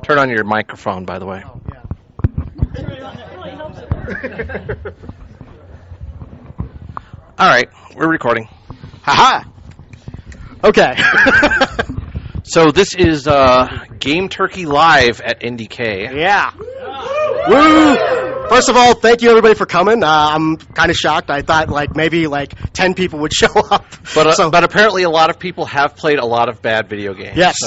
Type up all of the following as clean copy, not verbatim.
Turn on your microphone, by the way. Oh, yeah. All right, we're recording. Haha. Okay. So this is Gameturkey Live at NDK. Yeah. Woo! First of all, thank you everybody for coming. I'm kind of shocked. I thought maybe 10 people would show up. But apparently a lot of people have played a lot of bad video games. Yes.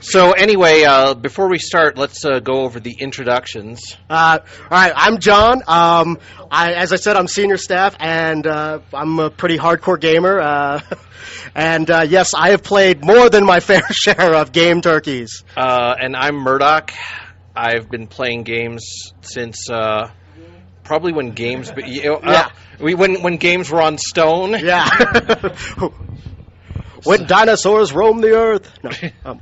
So anyway, before we start, let's go over the introductions. All right, I'm John. As I said, I'm senior staff, and I'm a pretty hardcore gamer. And yes, I have played more than my fair share of Gameturkeys. And I'm Murdock. I've been playing games since probably when games, when games were on stone. Yeah. When dinosaurs roamed the earth. No.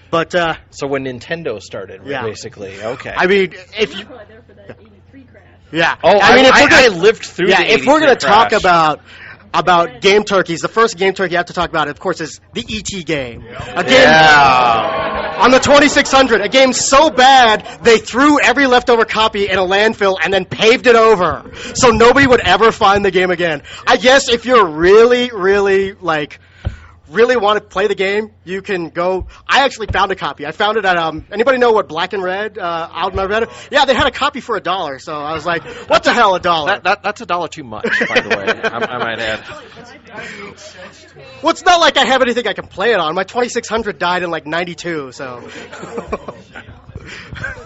But so when Nintendo started, yeah. Basically, okay. I mean, if you, there for that 83 crash. Yeah. Oh, I lived through. Yeah, the if we're going to talk about Gameturkeys, the first Gameturkey you have to talk about, of course, is the E.T. game. A game on the 2600. A game so bad they threw every leftover copy in a landfill and then paved it over, so nobody would ever find the game again. I guess if you're really want to play the game, you can go. I actually found a copy. I found it at anybody know what Black and Red out in my Reddit? Yeah, they had a copy for $1. So I was like, what the hell, $1? That's $1 too much, by the way. I might add. Well, it's not like I have anything I can play it on. My 2600 died in '92, so.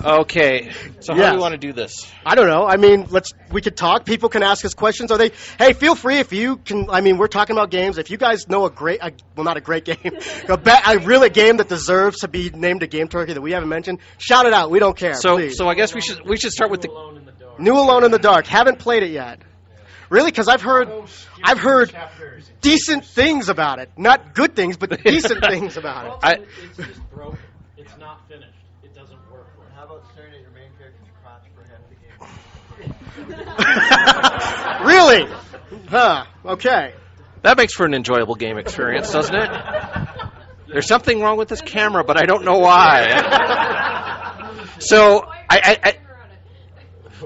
Okay, so how do we want to do this? I don't know. I mean, we could talk. People can ask us questions. Hey, feel free if you can. I mean, we're talking about games. If you guys know not a great game, a really game that deserves to be named a Gameturkey that we haven't mentioned, shout it out. We don't care. So please. I guess we should start with New Alone in the Dark. Haven't played it yet. Really? Because I've heard decent things about it. Not good things, but decent things about it. It's just broke. It's not finished. It doesn't work. How about staring at your main character's crotch for half the game? Really? Huh. Okay. That makes for an enjoyable game experience, doesn't it? There's something wrong with this camera, but I don't know why.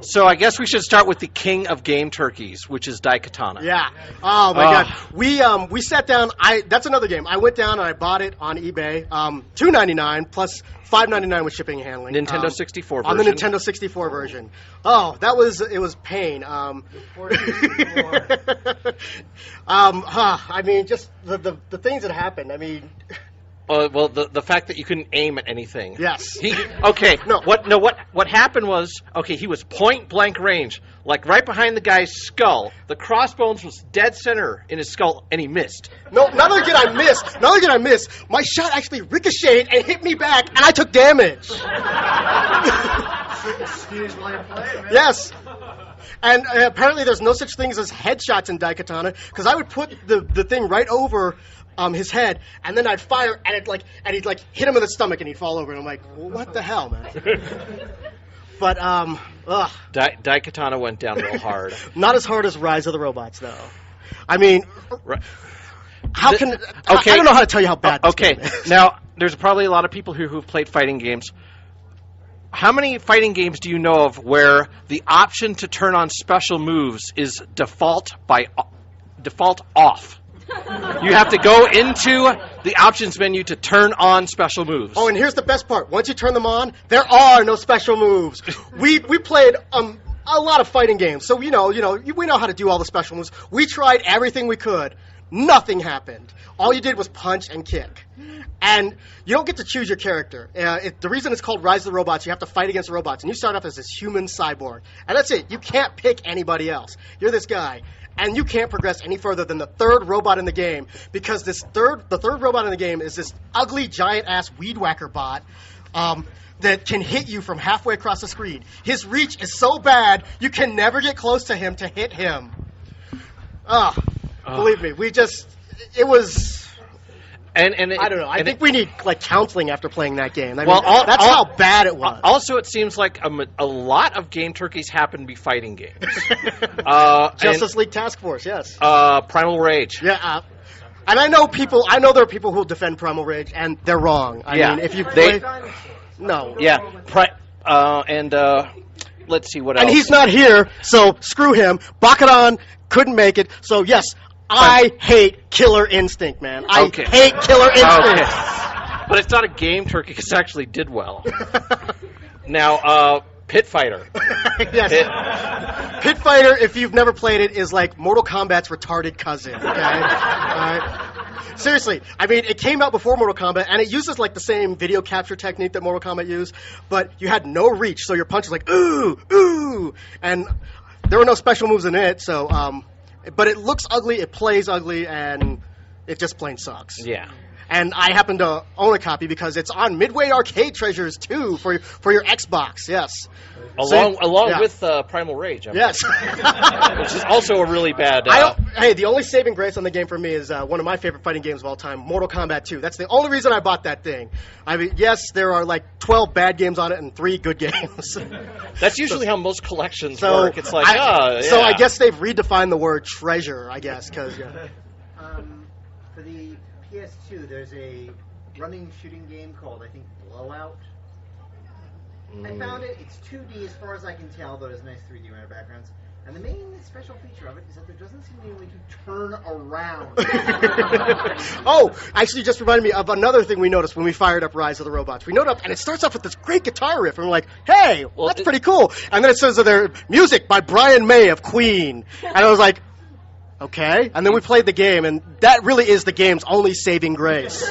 So I guess we should start with the king of Gameturkeys, which is Daikatana. Yeah. Oh my God. We sat down. That's another game. I went down and I bought it on eBay. $2.99 plus $5.99 with shipping and handling. Nintendo 64 version. On the Nintendo 64 version. Oh, it was pain. I mean, just the things that happened. I mean. Well, the fact that you couldn't aim at anything. Yes. What happened was, he was point blank range, like right behind the guy's skull. The crossbones was dead center in his skull, and he missed. No, not only did I miss, my shot actually ricocheted and hit me back, and I took damage. Yes. And apparently there's no such things as headshots in Daikatana, because I would put the thing right over his head, and then I'd fire, and he'd hit him in the stomach, and he'd fall over, and I'm like, well, what the hell, man? But Daikatana went down real hard. Not as hard as Rise of the Robots, though. I mean, I don't know how to tell you how bad. This game is. Now there's probably a lot of people who've played fighting games. How many fighting games do you know of where the option to turn on special moves is default off? You have to go into the options menu to turn on special moves. Oh, and here's the best part. Once you turn them on, there are no special moves. We played a lot of fighting games, so we know how to do all the special moves. We tried everything we could. Nothing happened. All you did was punch and kick. And you don't get to choose your character. The reason it's called Rise of the Robots, you have to fight against the robots. And you start off as this human cyborg. And that's it. You can't pick anybody else. You're this guy. And you can't progress any further than the third robot in the game, because the third robot in the game is this ugly, giant-ass weed whacker bot that can hit you from halfway across the screen. His reach is so bad, you can never get close to him to hit him. Believe me, it was... And I don't know. I think we need counseling after playing that game. I mean, that's how bad it was. Also, it seems like a lot of Gameturkeys happen to be fighting games. Justice League Task Force, yes. Primal Rage. Yeah. And I know there are people who will defend Primal Rage, and they're wrong. I mean, if you play... No. Yeah. Let's see what else. And he's not here, so screw him. Bakudan couldn't make it, so yes, I hate Killer Instinct, man. I hate Killer Instinct. Okay. But it's not a Gameturkey, because it actually did well. Now, Pit Fighter. Yes. Pit Fighter, if you've never played it, is like Mortal Kombat's retarded cousin, okay? Seriously, I mean, it came out before Mortal Kombat, and it uses like the same video capture technique that Mortal Kombat used, but you had no reach, so your punch was like, ooh, ooh, and there were no special moves in it, so, but it looks ugly, it plays ugly, and it just plain sucks. Yeah. And I happen to own a copy because it's on Midway Arcade Treasures too for your Xbox. Yes, along with Primal Rage. Yes, which is also a really bad. Hey, the only saving grace on the game for me is one of my favorite fighting games of all time, Mortal Kombat 2. That's the only reason I bought that thing. I mean, yes, there are like 12 bad games on it and 3 good games. That's usually how most collections work. It's like, So I guess they've redefined the word treasure. I guess because for the PS2, there's a running shooting game called, I think, Blowout. I found it. It's 2D as far as I can tell, though there's nice 3D render backgrounds. And the main special feature of it is that there doesn't seem to be any way to turn around. Oh, actually, just reminded me of another thing we noticed when we fired up Rise of the Robots. We noted up, and it starts off with this great guitar riff, and we're like, hey, that's pretty cool. And then it says that their music by Brian May of Queen. And I was like, okay. And then we played the game, and that really is the game's only saving grace.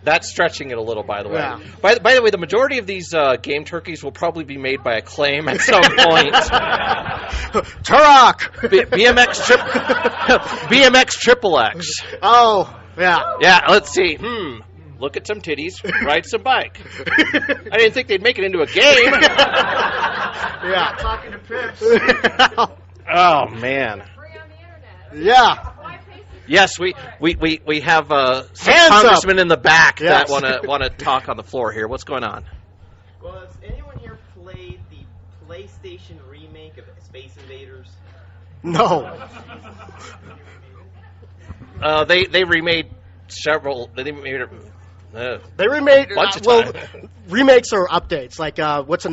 That's stretching it a little, by the way. Yeah. By the way, the majority of these Gameturkeys will probably be made by Acclaim at some point. Turok! BMX Triple X. Oh, yeah. Yeah, let's see. Look at some titties, ride some bike. I didn't think they'd make it into a game. Yeah. Talking to Pips. Oh, man. Yeah. Yes, we have some Hands congressmen up. in the back Yes. that want to talk on the floor here. What's going on? Well, has anyone here played the PlayStation remake of Space Invaders? No. They remade several. They remade. They remade. Bunch of Well, time. remakes or updates. Like, what's a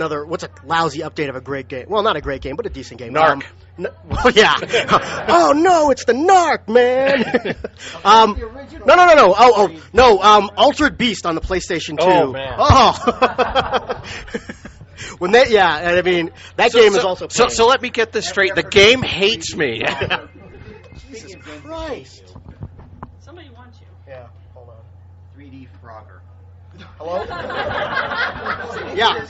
lousy update of a great game? Well, not a great game, but a decent game. Narc. Well, yeah. Oh no, it's the Narc, man. No. Oh no. Altered Beast on the PlayStation 2. Oh, man. Oh. When they, and I mean that game is also. So let me get this straight. The game hates me. Jesus Christ. Somebody wants you. Yeah. Hold on. 3D Frogger. Hello. Yeah.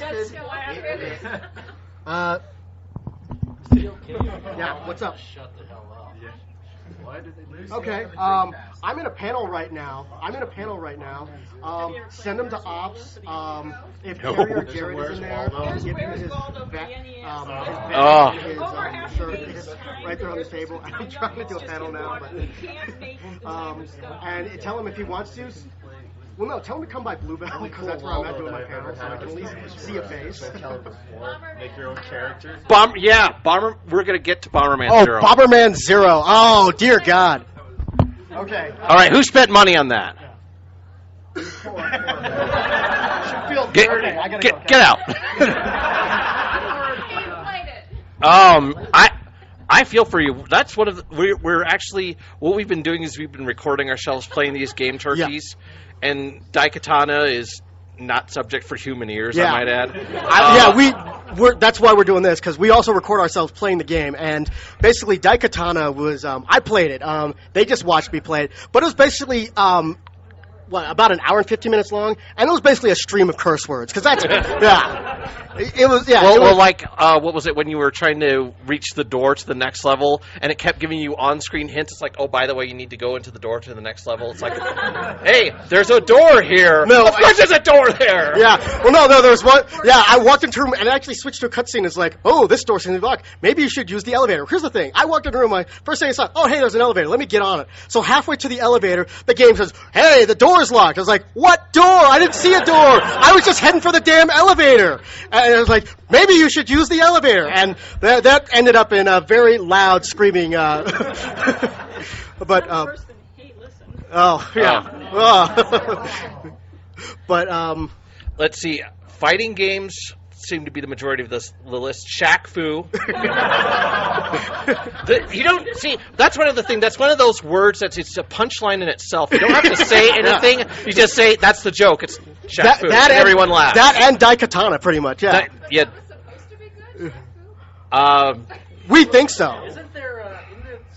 Yeah, what's up? Shut the hell up. Yeah. Why did they lose? Okay, I'm in a panel right now. Send them to Ops. If Carrier Jared is in there, give him his vet, his shirt is right there on the table. I'm trying to do a panel now, but and tell him if he wants to. Well, no, tell him to come by Bluebell, because that's where I'm at doing my panel, so I can at least see a face. Make your own character. Bomber. We're gonna get to Bomberman Zero. Bomberman Zero. Oh, dear God. Okay. All right, who spent money on that? Get out. I feel for you. That's one of the, we're actually, what we've been doing is we've been recording ourselves playing these Gameturkeys, and Daikatana is not subject for human ears, I might add. That's why we're doing this, because we also record ourselves playing the game, and basically Daikatana was, I played it, they just watched me play it, but it was basically, about an hour and 15 minutes long, and it was basically a stream of curse words, because that's, it was, what was it when you were trying to reach the door to the next level, and it kept giving you on-screen hints? It's like, oh, by the way, you need to go into the door to the next level. It's like, hey, there's a door here. No, of course there's a door there. Yeah, well, no, there was one, I walked into a room, and it actually switched to a cutscene. It's like, oh, this door seems to be locked. Maybe you should use the elevator. Here's the thing. I walked into a room, my first thing I saw, oh, hey, there's an elevator. Let me get on it. So halfway to the elevator, the game says, hey, the door's locked. I was like, what door? I didn't see a door. I was just heading for the damn elevator. And I was like, maybe you should use the elevator. And that ended up in a very loud screaming. But person hated Oh, yeah. Oh. But, let's see. Fighting games seem to be the majority of the list. Shaq Fu. You don't see. That's one of the things. That's one of those words that's it's a punchline in itself. You don't have to say anything. You just say that's the joke. It's Shaq Fu. And everyone laughs. That and Daikatana, pretty much. Yeah. Yeah. We think so. Isn't there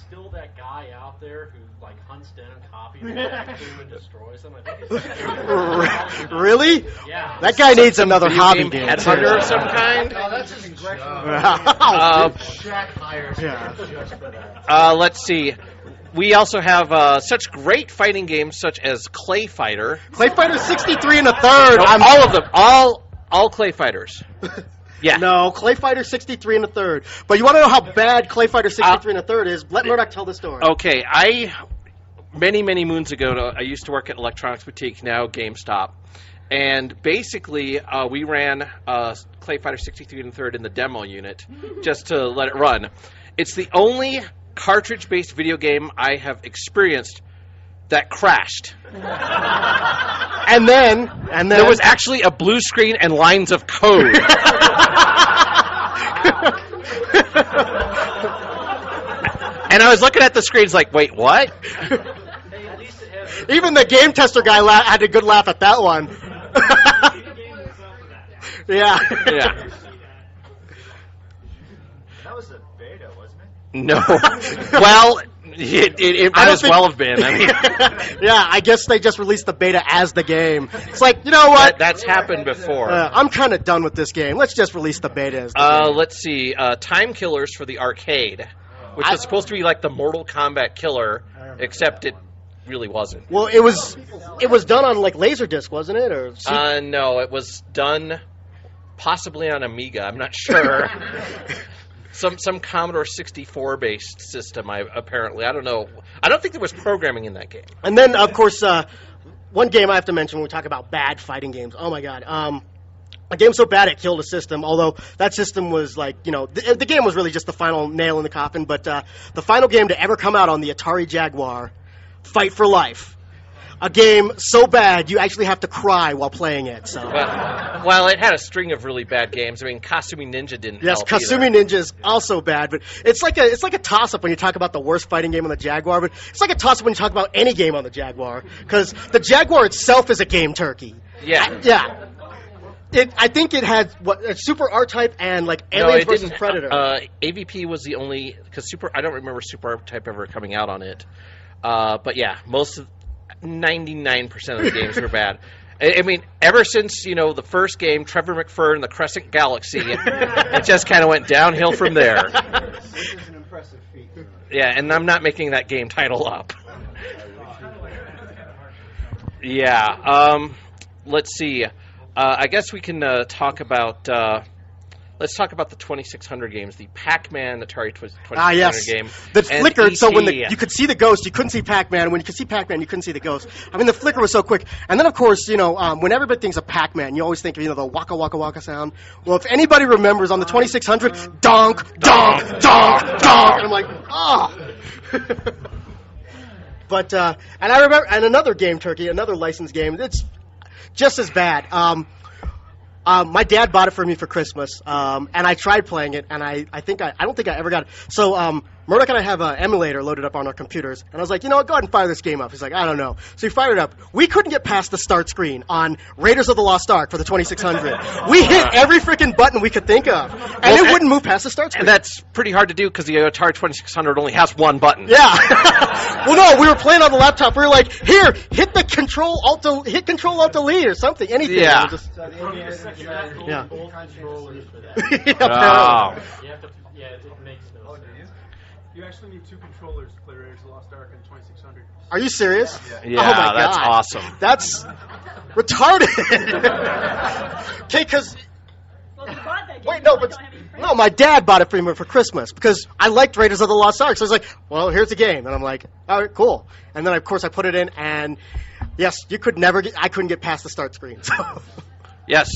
still that guy out there who like hunts down copies and destroys them? I think it's Really? Yeah. That guy needs another hobby game. Headhunter of some kind. Oh, that's just Shaq hires just for that. Let's see. We also have such great fighting games such as Clay Fighter. Clay Fighter 63 and a third. All of them. All Clay Fighters. Yeah. No, Clay Fighter 63 and a third. But you want to know how bad Clay Fighter 63 and a third is? Let Murdock tell the story. Okay, many moons ago, I used to work at Electronics Boutique, now GameStop, and basically we ran Clay Fighter 63 and a third in the demo unit just to let it run. It's the only cartridge-based video game I have experienced that crashed. And then There was actually a blue screen and lines of code. And I was looking at the screens like, wait, what? even the game tester guy had a good laugh at that one. Yeah. Yeah. That was a beta, wasn't it? No. Well, it might as well have been. I mean, yeah, I guess they just released the beta as the game. It's like, you know what? That's happened before. I'm kind of done with this game. Let's just release the beta as the game. Let's see. Time Killers for the arcade, which was supposed to be like the Mortal Kombat killer, except it really wasn't. Well, it was done on like Laserdisc, wasn't it? Or no, it was done possibly on Amiga. I'm not sure. Some Commodore 64 based system. Apparently, I don't know. I don't think there was programming in that game. And then, of course, one game I have to mention when we talk about bad fighting games. Oh my God. A game so bad it killed a system, although that system was like, you know, the game was really just the final nail in the coffin, but the final game to ever come out on the Atari Jaguar, Fight for Life. A game so bad you actually have to cry while playing it. So. Well, it had a string of really bad games. I mean, Kasumi Ninja didn't help Kasumi either. Ninja is also bad, but it's like a toss-up when you talk about the worst fighting game on the Jaguar, but it's like a toss-up when you talk about any game on the Jaguar, because the Jaguar itself is a game turkey. Yeah. Yeah. I think it had a Super R-Type and like Aliens vs. Predator. AVP was the only, because I don't remember Super R-Type ever coming out on it. But yeah, 99% of the games were bad. I mean, ever since, you know, the first game, Trevor McFur and the Crescent Galaxy, it just kind of went downhill from there. This is an impressive feat. Yeah, and I'm not making that game title up. Yeah, let's see. I guess we can talk about... let's talk about the 2600 games, the Pac-Man Atari 2600 yes. game. That flickered, so when E.T. you could see the ghost, you couldn't see Pac-Man. When you could see Pac-Man, you couldn't see the ghost. I mean, the flicker was so quick. And then, of course, you know, when everybody thinks of Pac-Man, you always think of, you know, the waka waka waka sound. Well, if anybody remembers on the 2600, donk, donk, donk, donk. And I'm like, oh. But, and I remember, and another Gameturkey, another licensed game, it's just as bad. My dad bought it for me for Christmas, and I tried playing it, and I don't think I ever got it. So, Murdock and I have an emulator loaded up on our computers, and I was like, you know what, go ahead and fire this game up. He's like, I don't know. So he fired it up. We couldn't get past the start screen on Raiders of the Lost Ark for the 2600. We hit every freaking button we could think of, and it wouldn't move past the start screen. And that's pretty hard to do because the Atari 2600 only has one button. Yeah. Well, no, we were playing on the laptop. We were like, here, hit Control Alt Delete or something, anything. Yeah. Yeah. Controllers for that. Oh. You have to, it makes no sense. You actually need two controllers to play Raiders of the Lost Ark in 2600. Are you serious? Yeah, Oh my God. that's awesome. That's retarded. Okay, because Well, if you bought that game, wait, you no, probably but don't have any friends. no, my dad bought it for me for Christmas because I liked Raiders of the Lost Ark. So I was like, well, here's the game, and I'm like, all right, cool. And then of course I put it in, and yes, I couldn't get past the start screen. So. Yes.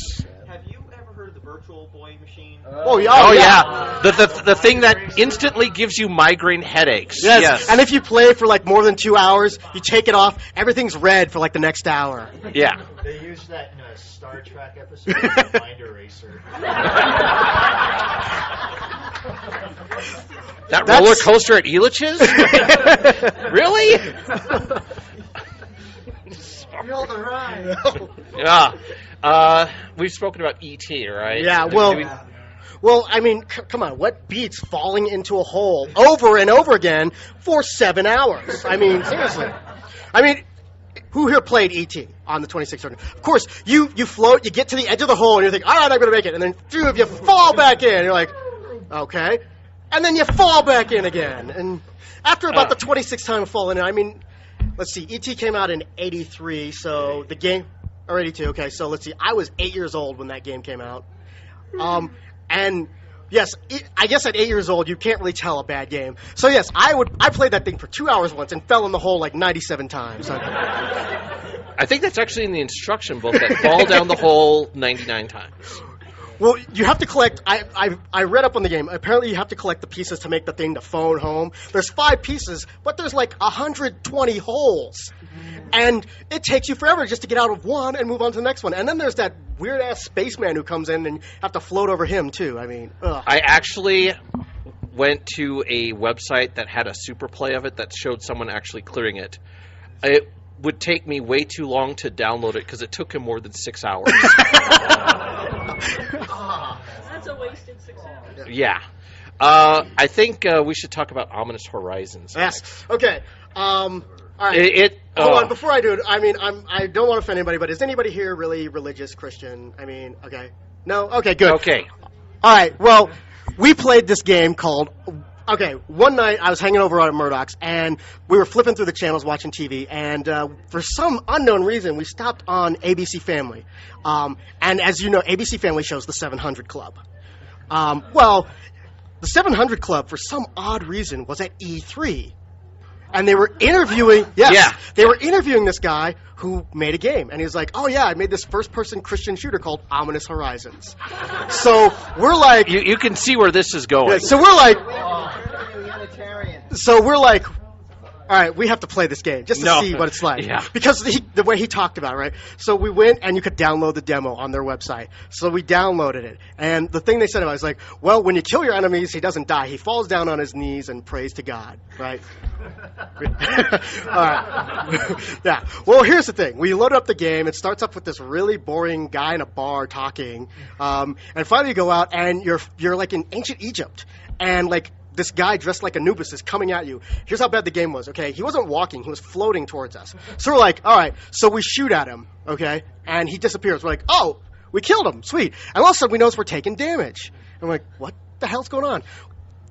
Have you ever heard of the virtual Little Boy machine? Oh yeah. Oh, yeah. The thing that instantly gives you migraine headaches. Yes. And if you play for like more than 2 hours, you take it off, everything's red for like the next hour. Yeah. They used that in a Star Trek episode of Mind Eraser. That roller coaster at Elitch's? Really? Feel the ride. Yeah. We've spoken about E.T., right? Yeah, well, I mean, come on. What beats falling into a hole over and over again for 7 hours? I mean, seriously. I mean, who here played E.T. on the 2600? Of course, you float, you get to the edge of the hole, and you think, all right, I'm going to make it. And then, if you fall back in, you're like, okay. And then you fall back in again. And after about the 26th time of falling in, I mean, let's see, E.T. came out in 83, so the game... Or 82, okay, so let's see. I was 8 years old when that game came out. And yes, I guess at 8 years old, you can't really tell a bad game. So yes, I played that thing for 2 hours once and fell in the hole like 97 times. I think that's actually in the instruction book, that fall down the hole 99 times. Well, you have to collect. I read up on the game. Apparently, you have to collect the pieces to make the thing to phone home. There's 5 pieces, but there's like 120 holes, and it takes you forever just to get out of one and move on to the next one. And then there's that weird ass spaceman who comes in, and you have to float over him too. I mean, ugh. I actually went to a website that had a super play of it that showed someone actually clearing it. It would take me way too long to download it because it took him more than 6 hours. That's a wasted 6 hours. Yeah. I think we should talk about Ominous Horizons. Yes. Okay. All right. Hold on. Before I do it, I mean, I don't want to offend anybody, but is anybody here really religious Christian? I mean, okay. No? Okay, good. Okay. All right. Well, we played this game called... Okay, one night I was hanging over at Murdock's, and we were flipping through the channels watching TV, and for some unknown reason, we stopped on ABC Family. And as you know, ABC Family shows the 700 Club. Well, the 700 Club, for some odd reason, was at E3. And they were interviewing... Yes, yeah. They were interviewing this guy who made a game. And he was like, oh, yeah, I made this first-person Christian shooter called Ominous Horizons. So we're like... You can see where this is going. Yeah, so we're like... Unitarian. So we're like, all right, we have to play this game just to see what it's like. Yeah. Because the way he talked about it, right? So we went, and you could download the demo on their website. So we downloaded it. And the thing they said about it was like, well, when you kill your enemies, he doesn't die. He falls down on his knees and prays to God, right? All right. Yeah. Well, here's the thing. We load up the game. It starts up with this really boring guy in a bar talking. And finally you go out, and you're like in ancient Egypt. And like, this guy dressed like Anubis is coming at you. Here's how bad the game was, okay? He wasn't walking. He was floating towards us. So we're like, all right. So we shoot at him, okay? And he disappears. We're like, oh, we killed him. Sweet. And all of a sudden, we notice we're taking damage. And we're like, what the hell's going on?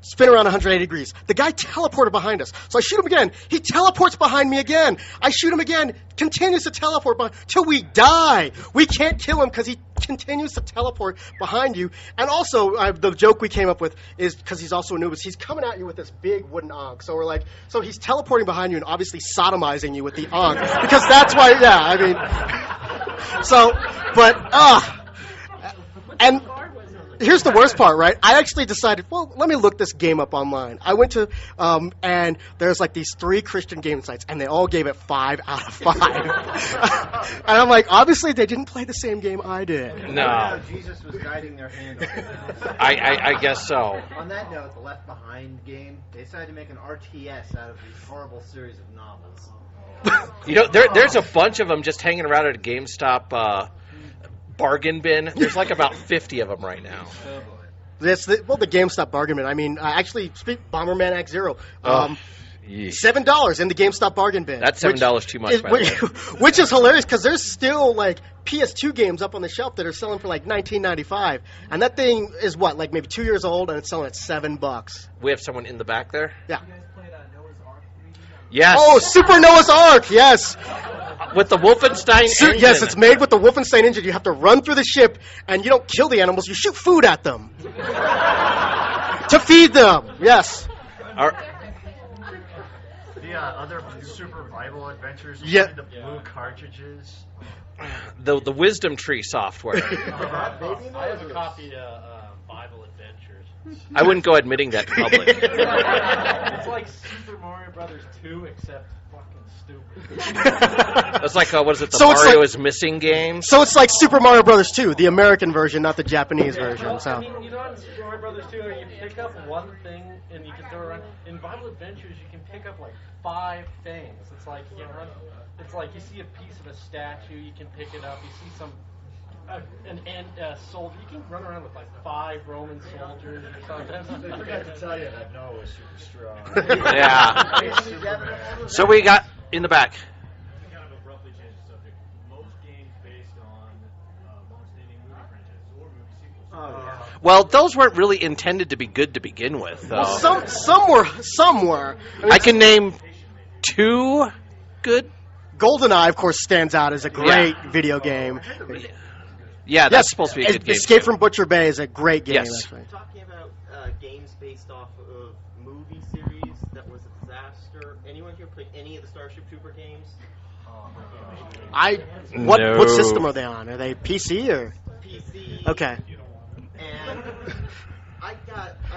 Spin around 180 degrees. The guy teleported behind us. So I shoot him again. He teleports behind me again. I shoot him again. Continues to teleport till we die. We can't kill him because he continues to teleport behind you. And also, the joke we came up with is because he's also Anubis, he's coming at you with this big wooden ankh. So we're like, so he's teleporting behind you and obviously sodomizing you with the ankh. Because that's why, yeah, I mean. So, but, and here's the worst part, right? I actually decided, well, let me look this game up online. I went to, and there's like these 3 Christian game sites, and they all gave it 5 out of 5. And I'm like, obviously they didn't play the same game I did. No. Jesus was guiding their hand. I guess so. On that note, the Left Behind game, they decided to make an RTS out of this horrible series of novels. You know, there's a bunch of them just hanging around at a GameStop bargain bin. There's like about 50 of them right now. The GameStop bargain bin. I mean, actually, Bomberman Act Zero. $7 in the GameStop bargain bin. That's $7 too much, by the way. Which is hilarious because there's still like PS2 games up on the shelf that are selling for like $19.95, and that thing is what, like maybe 2 years old, and it's selling at $7. We have someone in the back there. Yeah. You guys played Noah's Ark 3D? Yes. Oh, Super Noah's Ark. Yes. With the Wolfenstein engine. Yes, it's made with the Wolfenstein engine. You have to run through the ship, and you don't kill the animals. You shoot food at them to feed them. Yes. the other Super Rival Adventures? Yeah. The blue cartridges. The Wisdom Tree software. I have a copy of Bible Adventures. I wouldn't go admitting that in public. It's like Super Mario Brothers 2, except fucking stupid. That's like, what is it, the So it's Mario like- is Missing game? So it's like Super Mario Brothers 2, the American version, not the Japanese version. Well, So I mean, you know, in Super Mario Brothers 2, you pick up one thing and you can throw it around. In Bible Adventures, you can pick up like 5 things. It's like you run. It's like you see a piece of a statue, you can pick it up. You see some soldier. You can run around with like 5 Roman soldiers or something. I forgot to tell you that Noah was super strong. Yeah. So we got in the back. Kind of abruptly change the subject. Most games based on long-standing movie franchises or movie sequels. Oh, yeah. Well, those weren't really intended to be good to begin with, though. well, some were. I mean, I can name 2 good. GoldenEye, of course, stands out as a great video game. Yeah, that's supposed to be a good game. Escape too. from Butcher Bay is a great game. Yes. Actually. Talking about games based off of movie series that was a disaster. Anyone here played any of the Starship Trooper games? What No. system are they on? Are they PC or? PC. Okay. And I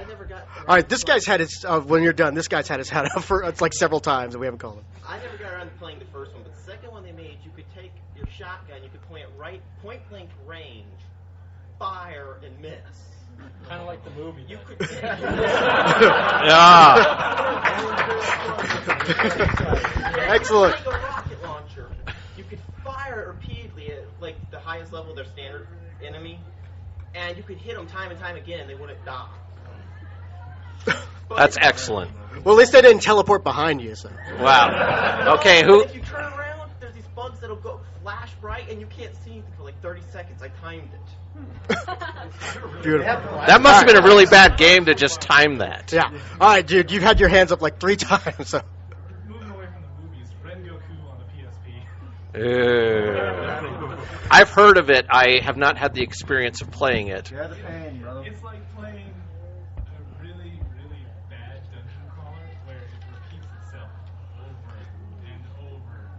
never got. All right, this guy's had his. When you're done, this guy's had his head up for it's like several times, and we haven't called him. I never got around to playing the first one, but the second one they made, you could take your shotgun, you could point it point blank range, fire, and miss. Kind of like the movie. You could. Yeah. Excellent. Like a rocket launcher, you could fire repeatedly at like the highest level of their standard enemy, and you could hit them time and time again, and they wouldn't die. But That's excellent. Well, at least they didn't teleport behind you. So. Wow. Okay, But who? if you turn around, there's these bugs that'll go flash bright, and you can't see anything for like 30 seconds. I timed it. Beautiful. That must have been a really bad game to just time that. Yeah. All right, dude. You've had your hands up like 3 times. So. Moving away from the movies, Ren Goku on the PSP. I've heard of it. I have not had the experience of playing it. Share the pain, brother. It's like playing a really, really bad dungeon crawler where it repeats itself over and over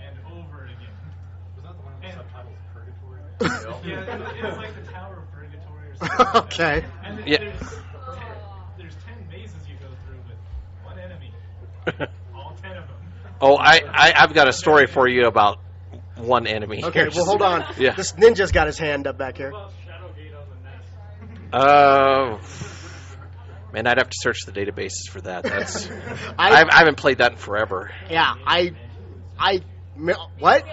and over again. Was that the one with the subtitles Purgatory? Yeah, it's like the Tower of Purgatory or something. Like Okay. that. And Yeah. there's 10 mazes you go through with one enemy. All 10 of them. Oh, I've got a story for you about one enemy. Okay. Well, hold on. Yeah. This ninja's got his hand up back here. What about Shadowgate on the NES? Man, I'd have to search the databases for that. That's I I haven't played that in forever. Yeah, what?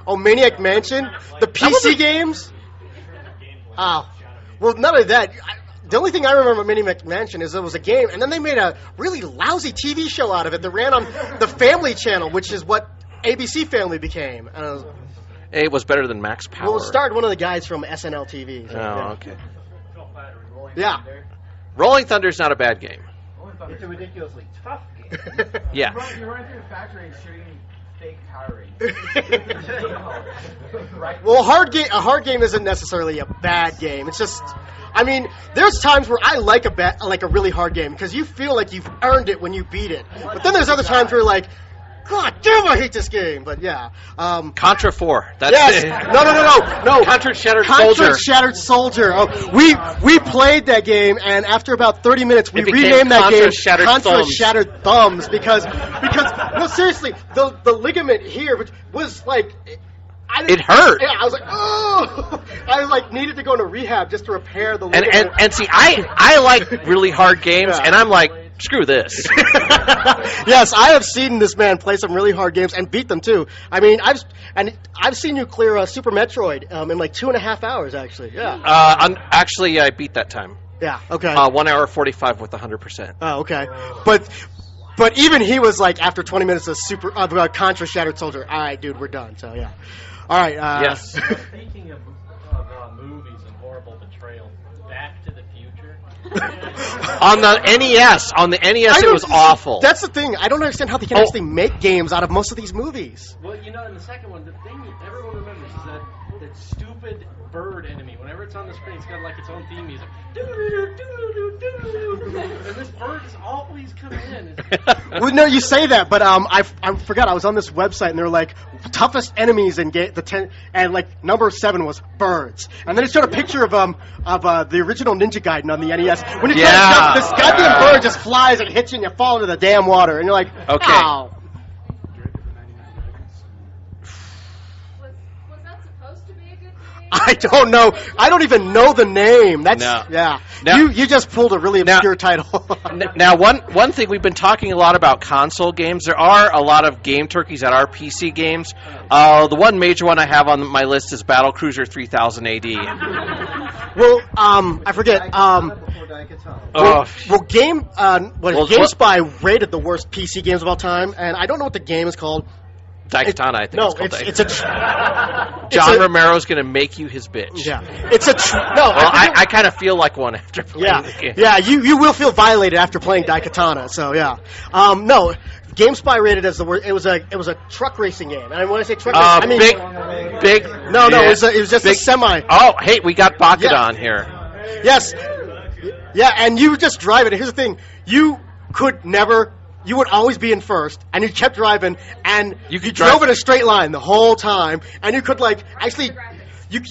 Oh, Maniac Mansion? The PC games? Oh. Well, none of that. The only thing I remember about Maniac Mansion is it was a game, and then they made a really lousy TV show out of it that ran on the Family Channel, which is what ABC Family became. And It was better than Max Power. well, it starred one of the guys from SNL TV. So, Oh, okay. yeah. Rolling Thunder's not a bad game. It's a ridiculously tough game. Yeah. You're running through the factory and shooting fake Power Rangers. Well, a hard game isn't necessarily a bad game. It's just, I mean, there's times where I like a really hard game because you feel like you've earned it when you beat it. But then there's other times where you're like, God damn, I hate this game. But yeah. Contra 4. That's Yes. it. No. Contra Shattered Soldier. Contra Shattered Soldier. Oh, we played that game, and after about 30 minutes, we It became renamed that Contra game Shattered Contra Thumbs. Shattered Thumbs because no, seriously, the ligament here was like. It hurt. Yeah, I was like, oh! I like needed to go into rehab just to repair the And ligament. and see, I like really hard games, Yeah. and I'm like, screw this. Yes, I have seen this man play some really hard games and beat them too. I mean, I've seen you clear Super Metroid in like 2.5 hours, actually. Yeah. Actually, I beat that time. Yeah. Okay. 1 hour 45 with 100%. Oh, okay. But even he was like, after 20 minutes of Contra Shattered Soldier, all right, dude, we're done. So yeah. All right. Yes. Speaking of movies and horrible betrayal, Back to the Future. On the NES, it was awful. That's the thing. I don't understand how they can actually make games out of most of these movies. Well, you know, in the second one, the thing that everyone remembers is that that stupid bird enemy. Whenever it's on the screen, it's got like its own theme music. And this bird is always coming in. Well, no, you say that, but I forgot. I was on this website, and they're like toughest enemies in and like number 7 was birds, and then it showed a picture of the original Ninja Gaiden on the NES. When you try to jump, this goddamn bird just flies and hits you, and you fall into the damn water, and you're like, okay. Ow. I don't know. I don't even know the name. That's yeah. Now, you just pulled a really obscure title. Now, one thing we've been talking a lot about console games. There are a lot of Gameturkeys that are PC games. The one major one I have on my list is Battle Cruiser 3000 AD. Well, I forget. GameSpy rated the worst PC games of all time, and I don't know what the game is called. Daikatana, I think it's called Daikatana. John Romero's going to make you his bitch. Yeah. It's a... I kind of feel like one after playing the game. Yeah, you will feel violated after playing Daikatana, so yeah. No, GameSpy rated as the worst. It was a truck racing game. And when I say truck racing, I mean... Big... No, it was just a semi... Oh, hey, we got Bakudan here. Yes. Yeah, and you just drive it. Here's the thing. You could never... You would always be in first, and you kept driving, and you drove in a straight line the whole time, and you could you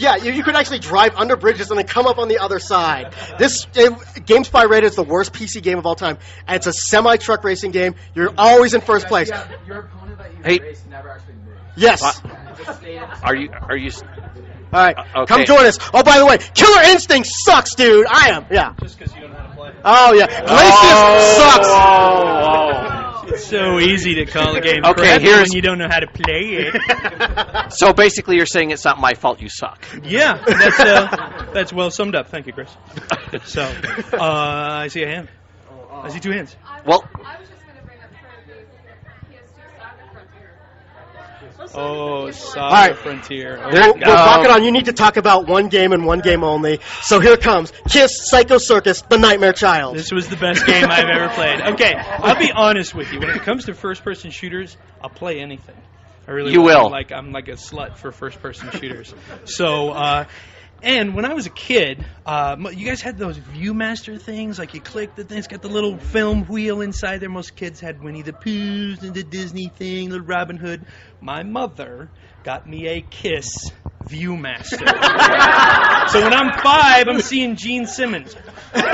could actually drive under bridges and then come up on the other side. GameSpy rated is the worst PC game of all time, and it's a semi-truck racing game. You're always in first place. Yeah, your opponent that you raced never actually moved. Yes. Are you? All right, okay. Come join us. Oh, by the way, Killer Instinct sucks, dude. I am. Yeah. Just because you don't know how to play. Oh yeah, Glacius sucks. It's so easy to call a game crap when you don't know how to play it. So basically, you're saying it's not my fault. You suck. Yeah, that's well summed up. Thank you, Chris. So, I see a hand. I see 2 hands. Well. I was just going to bring up the PS2 Saga Frontier. Saga Frontier. Well, Bakudan, you need to talk about one game and one game only. So here it comes. Kiss Psycho Circus, The Nightmare Child. This was the best game I've ever played. Okay, I'll be honest with you. When it comes to first-person shooters, I'll play anything. I really will. I'm like a slut for first-person shooters. So, and when I was a kid, you guys had those Viewmaster things, like you click the thing, it's got the little film wheel inside there. Most kids had Winnie the Poohs and the Disney thing, little Robin Hood. My mother got me a Kiss Viewmaster. So when I'm 5, I'm seeing Gene Simmons. And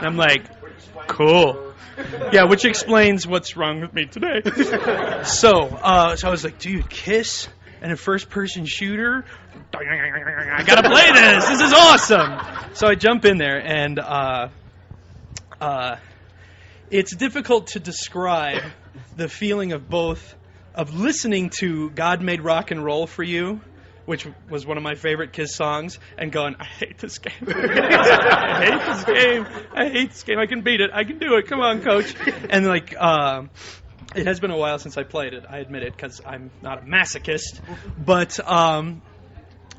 I'm like, cool. Yeah, which explains what's wrong with me today. So I was like, dude, Kiss and a first-person shooter? I gotta play this! This is awesome! So I jump in there, and it's difficult to describe the feeling of listening to God Made Rock and Roll for You, which was one of my favorite Kiss songs, and going, I hate this game. I hate this game. I hate this game. I can beat it. I can do it. Come on, coach. And it has been a while since I played it, I admit it, because I'm not a masochist. But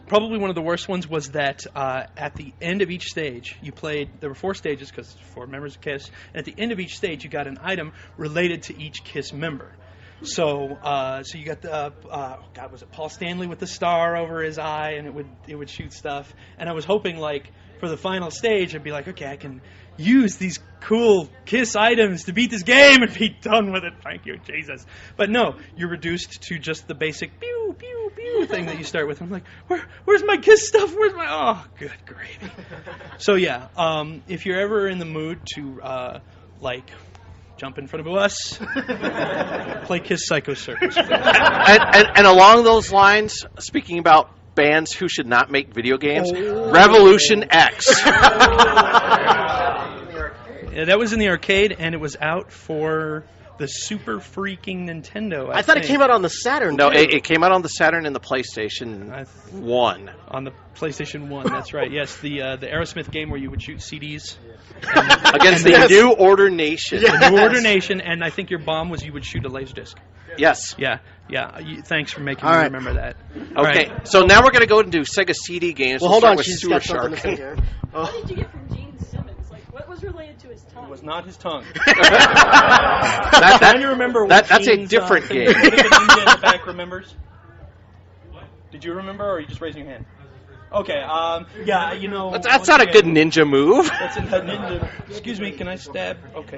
probably one of the worst ones was that at the end of each stage, there were 4 stages, because 4 members of KISS, and at the end of each stage, you got an item related to each KISS member. So you got the was it Paul Stanley with the star over his eye, and it would shoot stuff. And I was hoping, like, for the final stage, I'd be like, okay, I can use these cool KISS items to beat this game and be done with it. Thank you, Jesus. But no, you're reduced to just the basic pew, pew, pew thing that you start with. I'm like, where's my KISS stuff? Where's my... Oh, good gravy. So, yeah, if you're ever in the mood to, jump in front of us, play KISS Psycho Circus. And along those lines, speaking about bands who should not make video games, Revolution X. Yeah, that was in the arcade, and it was out for the super freaking Nintendo. I thought it came out on the Saturn. No, it came out on the Saturn and the PlayStation 1. On the PlayStation 1, that's right. Yes, the Aerosmith game where you would shoot CDs. Against the New Order Nation. Yes. The New Order Nation, and I think your bomb was you would shoot a Laserdisc. Yes. Yeah. Thanks for making me remember that. Okay, so now we're going to go and do Sega CD games. Well, hold on, she's got something to say here. What did you get from Gene Simmons? Like, what was related to his tongue? It was not his tongue. That's a different game. In the back remembers? Did you remember, or are you just raising your hand? Okay, yeah, you know... That's not a good ninja move. That's a ninja... Excuse me, can I stab? Okay.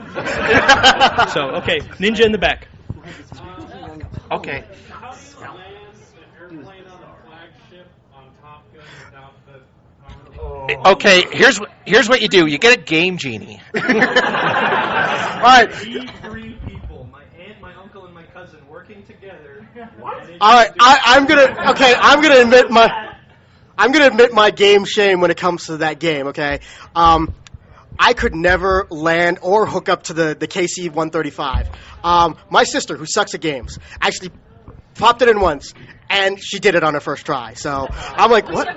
So, okay, ninja in the back. Okay. Okay, here's what you do. You get a game genie. All right. 3 people, my aunt, my uncle, and my cousin working together. All right, I'm gonna admit my game shame when it comes to that game. Okay, I could never land or hook up to the KC 135. My sister, who sucks at games, actually popped it in once, and she did it on her first try. So I'm like, what?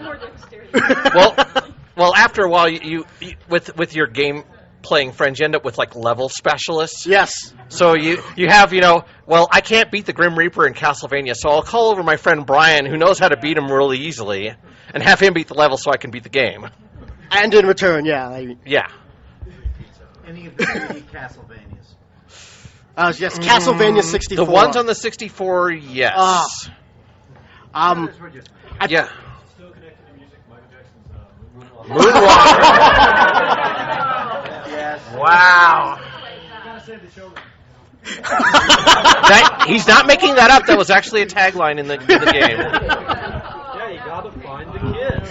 Well, after a while, you with your game playing friends, you end up with like level specialists. Yes. So you have, well, I can't beat the Grim Reaper in Castlevania, so I'll call over my friend Brian, who knows how to beat him really easily, and have him beat the level so I can beat the game. And in return, yeah. Yeah. Any of the 3D Castlevanias? Yes, Castlevania 64. The ones on the 64, yes. Yeah. Still connected to music, Michael Jackson's Moonwalker. Yes. Wow. Gotta save the children. He's not making that up. That was actually a tagline in the game. Yeah, you gotta find the kids.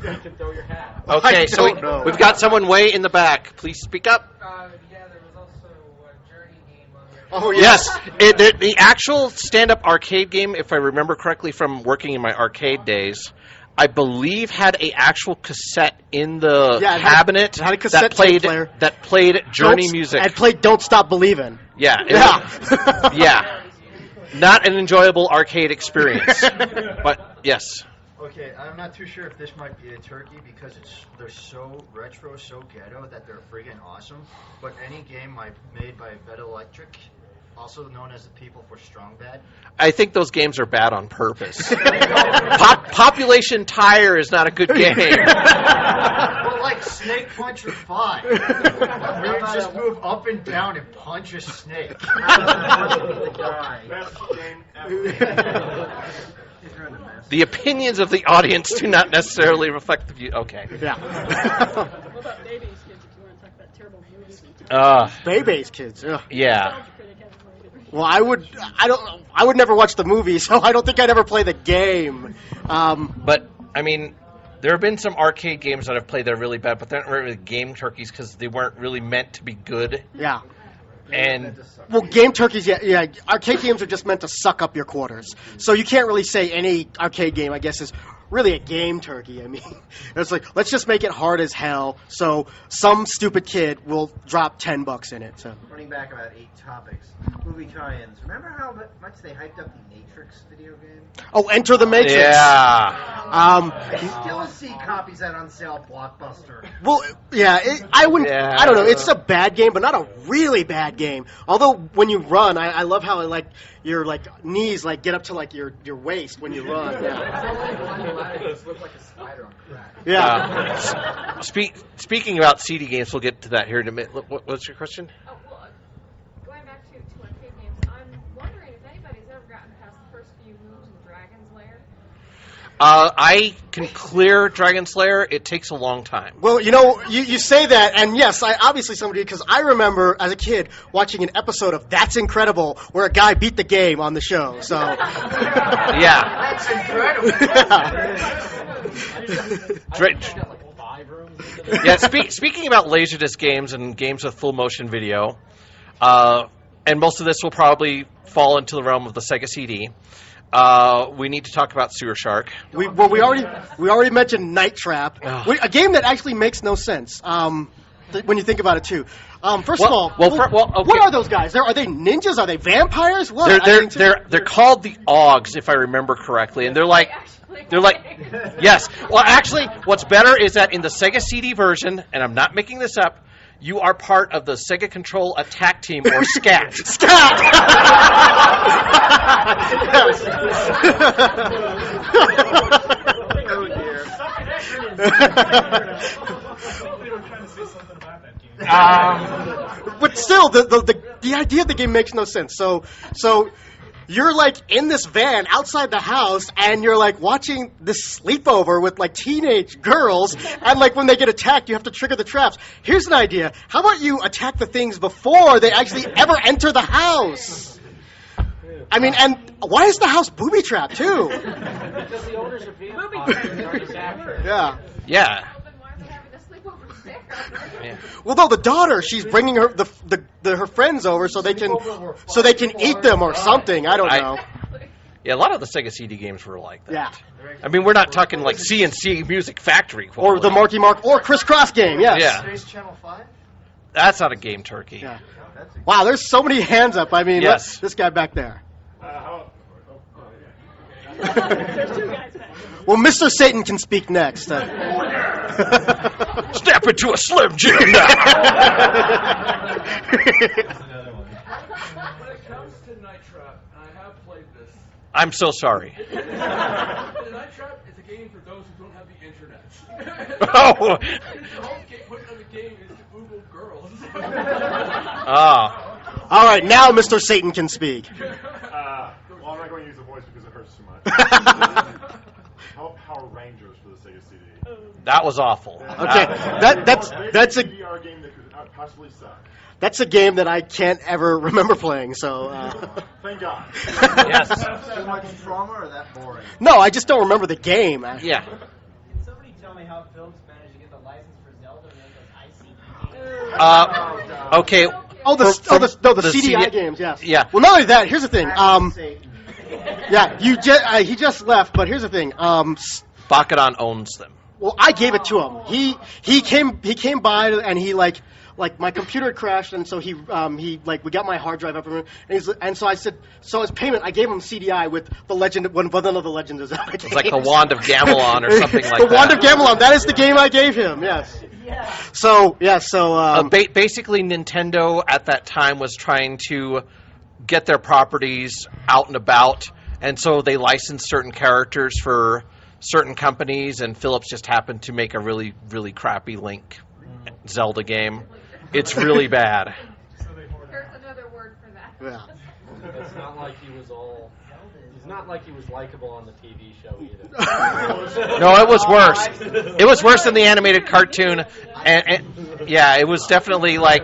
You can throw your hat. Okay, so we've got someone way in the back. Please speak up. Yeah, there was also a Journey game on there. Oh, Yes, the actual stand-up arcade game, if I remember correctly from working in my arcade days, I believe had a actual cassette in the cabinet it had a cassette that played Journey music. And played "Don't Stop Believin'." Yeah. Yeah. Not an enjoyable arcade experience, but yes. Okay, I'm not too sure if this might be a turkey because they're so retro, so ghetto that they're friggin' awesome. But any game made by Bed Electric, also known as the people for Strong Bad. I think those games are bad on purpose. Population Tire is not a good game. Well, like Snake Puncher 5. Where you just move up and down and punch a snake. Best game ever. The opinions of the audience do not necessarily reflect the view. Okay. Yeah. What about Baby's Kids, if you want to talk about terrible movies? Baby's Kids. Ugh. Yeah. Well, I would never watch the movie, so I don't think I'd ever play the game. But I mean, there have been some arcade games that I've played that are really bad, but they're not really game turkeys because they weren't really meant to be good. Yeah. And well, game turkeys, yeah. Arcade games are just meant to suck up your quarters. So you can't really say any arcade game, I guess, is really a game turkey. I mean, it's like, let's just make it hard as hell so some stupid kid will drop $10 in it. So Running back about 8 topics. Movie tie-ins. Remember how much they hyped up the Matrix video game? Oh, Enter the Matrix. Yeah. I still see copies out on sale at Blockbuster. Well, yeah, I don't know. It's a bad game, but not a really bad game. Although when you run, I love how your knees get up to your waist when you run. Yeah. Speaking about CD games, we'll get to that here in a minute. What's your question? Going back to arcade games, I'm wondering if anybody's ever gotten past the first few moves in Dragon's Lair. I can clear Dragon's Lair. It takes a long time. Well, you say that, and yes, obviously somebody, because I remember as a kid watching an episode of That's Incredible where a guy beat the game on the show. So yeah, That's incredible. Yeah. Speaking about Laserdisc games and games with full motion video, and most of this will probably fall into the realm of the Sega CD. We need to talk about Sewer Shark. We already mentioned Night Trap, a game that actually makes no sense when you think about it too. First of all, okay. What are those guys? Are they ninjas? Are they vampires? What? They're called the Augs, if I remember correctly, and they're like yes. Well, actually, what's better is that in the Sega CD version, and I'm not making this up, you are part of the Sega Control Attack Team, or SCAT. SCAT! Oh dear. But still, the idea of the game makes no sense. So you're like in this van outside the house, and you're like watching this sleepover with like teenage girls, and like when they get attacked, you have to trigger the traps. Here's an idea: how about you attack the things before they actually ever enter the house? I mean, and why is the house booby trapped too? Because the owners are vampires. Yeah. Yeah. Well, no, the daughter, she's bringing her her friends over so they can eat them or something. I don't know. Yeah, a lot of the Sega CD games were like that. Yeah. I mean, we're not talking like CNC Music Factory quality. Or the Marky Mark or Criss Cross game. Yes. Yeah. Space Channel 5? That's not a Gameturkey. Yeah. Wow, there's so many hands up. I mean, yes. This guy back there. There's two guys back. Well, Mr. Satan can speak next. Step into a Slim Jim now. When it comes to Night Trap, and I have played this. I'm so sorry. Night Trap is a game for those who don't have the internet. Oh. The whole point of the game is to Google girls. Ah. All right, now Mr. Satan can speak. Well, I'm not going to use the voice because it hurts too much. Power Rangers for the Sega CD. That was awful. Okay, that's a VR game that could possibly suck. That's a game that I can't ever remember playing. So. Thank God. Yes. Too much trauma or that boring? No, I just don't remember the game. Yeah. Can somebody tell me how Phillips managed to get the license for Zelda and make those IC games? Okay. The CDI games. Yes. Yeah. Well, not only that. Here's the thing. Yeah, he just left. But here's the thing. Bakudan owns them. Well, I gave it to him. He came by and he like my computer crashed, and so he we got my hard drive up, and so I said, so as payment I gave him CDI with the Legend, one of the Legend of Zelda games. It's like the Wand of Gamelon or something like that. The Wand of Gamelon. That is the game I gave him. Yes. Yeah. So basically Nintendo at that time was trying to get their properties out and about, and so they licensed certain characters for certain companies, and Philips just happened to make a really, really crappy Link Zelda game. It's really bad. There's another word for that. Yeah. It's not like he was all. He's not like he was likable on the TV show either. No, it was worse. It was worse than the animated cartoon, and yeah, it was definitely like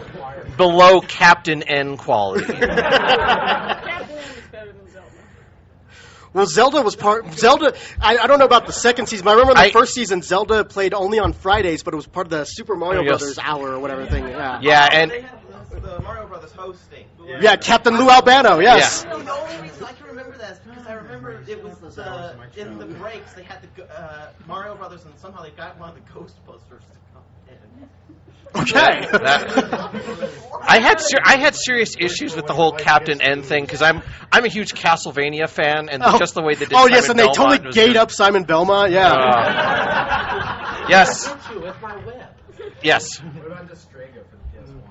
below Captain N quality. Captain N is better than Zelda. Well, Zelda. I don't know about the second season, but I remember the first season. Zelda played only on Fridays, but it was part of the Super Mario Brothers hour or whatever thing. Yeah. Yeah, and they had the Mario Brothers hosting. Yeah, Captain Lou Albano. Yes. Yeah. The only reason I can remember that is because I remember it was in the breaks they had the Mario Brothers, and somehow they got one of the Ghostbusters to come in. Okay. I had serious issues with the whole Captain N thing because I'm a huge Castlevania fan, and just the way they did. Oh yes, and they Belmont totally gayed up Simon Belmont. Yeah. Yes. With my web. Yes. What about Distrago for the PS1?